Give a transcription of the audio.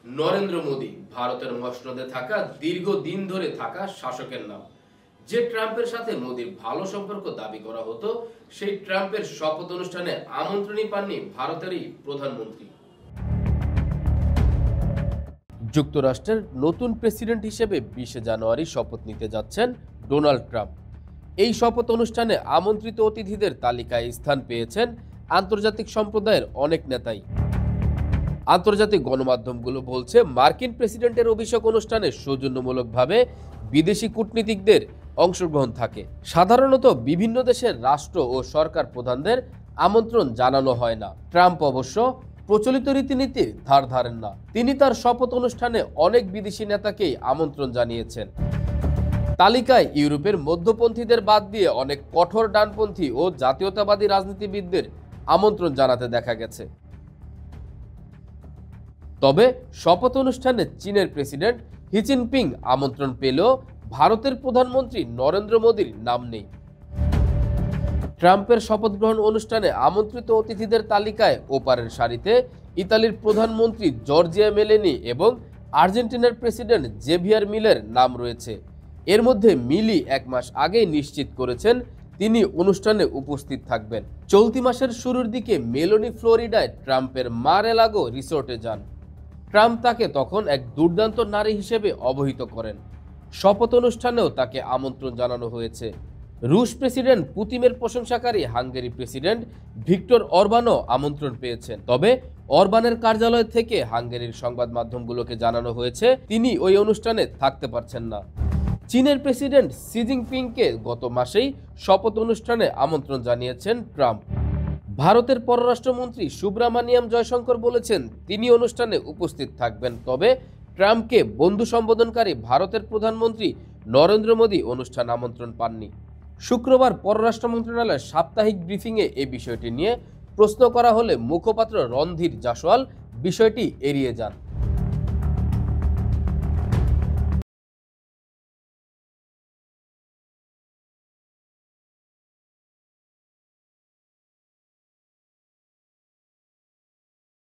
নরেন্দ্র মোদী ভারতের মসনদে থাকা দীর্ঘদিন ধরে থাকা শাসকের নাম। যে ট্রাম্পের সাথে মোদীর ভালো সম্পর্ক দাবি করা হতো, সেই ট্রাম্পের শপথ অনুষ্ঠানে আমন্ত্রণই পাননি ভারতেরই প্রধানমন্ত্রী। যুক্তরাষ্ট্রের নতুন প্রেসিডেন্ট হিসেবে 20 জানুয়ারি শপথ নিতে যাচ্ছেন ডোনাল্ড ট্রাম্প। এই শপথ অনুষ্ঠানে আমন্ত্রিত অতিথিদের তালিকায় স্থান পেয়েছেন আন্তর্জাতিক সম্প্রদায়ের অনেক নেতাই। আন্তর্জাতিক গণমাধ্যমগুলো বলছে, মার্কিন প্রেসিডেন্টের অভিষেক অনুষ্ঠানে সৌজন্যমূলকভাবে বিদেশি কূটনীতিকদের অংশগ্রহণ থাকে। সাধারণত বিভিন্ন দেশের রাষ্ট্র ও সরকার প্রধানদের আমন্ত্রণ জানানো হয় না। ট্রাম্প অবশ্য প্রচলিত রীতিনীতির ধার ধারেন না। তিনি তার শপথ অনুষ্ঠানে অনেক বিদেশি নেতাকেই আমন্ত্রণ জানিয়েছেন। তালিকায় ইউরোপের মধ্যপন্থীদের বাদ দিয়ে অনেক কঠোর ডানপন্থী ও জাতীয়তাবাদী রাজনীতিবিদদের আমন্ত্রণ জানাতে দেখা গেছে। তবে শপথ অনুষ্ঠানে চীনের প্রেসিডেন্ট হি জিনপিং আমন্ত্রণ পেলেও ভারতের প্রধানমন্ত্রী নরেন্দ্র মোদীর নাম নেই। ট্রাম্পের শপথ গ্রহণ অনুষ্ঠানে আমন্ত্রিত অতিথিদের তালিকায় ওপারের সারিতে ইতালির প্রধানমন্ত্রী জর্জিয়া মেলোনি এবং আর্জেন্টিনার প্রেসিডেন্ট জেভিয়ার মিলের নাম রয়েছে। এর মধ্যে মিলি 1 মাস আগেই নিশ্চিত করেছেন তিনি অনুষ্ঠানে উপস্থিত থাকবেন। চলতি মাসের শুরুর দিকে মেলোনি ফ্লোরিডায় ট্রাম্পের মার-এ-লাগো রিসোর্টে যান। ট্রাম্প তাকে তখন এক দুর্দান্ত নারী হিসেবে অবহিত করেন। শপথ অনুষ্ঠানেও তাকে আমন্ত্রণ জানানো হয়েছে। রুশ প্রেসিডেন্ট পুতিনের প্রশংসাকারী হাঙ্গেরি প্রেসিডেন্ট ভিক্টর অরবানও আমন্ত্রণ পেয়েছেন। তবে অরবানের কার্যালয় থেকে হাঙ্গেরির সংবাদ মাধ্যমগুলোকে জানানো হয়েছে তিনি ওই অনুষ্ঠানে থাকতে পারছেন না। চীনের প্রেসিডেন্ট শি জিনপিংকে গত মাসেই শপথ অনুষ্ঠানে আমন্ত্রণ জানিয়েছেন ট্রাম্প। ভারতের পররাষ্ট্রমন্ত্রী সুব্রমণিয়াম জয়শঙ্কর বলেছেন তিনি অনুষ্ঠানে উপস্থিত থাকবেন। তবে ট্রাম্পকে বন্ধু সম্বোধনকারী ভারতের প্রধানমন্ত্রী নরেন্দ্র মোদী অনুষ্ঠান আমন্ত্রণ পাননি। শুক্রবার পররাষ্ট্র মন্ত্রণালয়ের সাপ্তাহিক ব্রিফিংয়ে এই বিষয়টি নিয়ে প্রশ্ন করা হলে মুখপাত্র রণধীর জাসওয়াল বিষয়টি এড়িয়ে যান।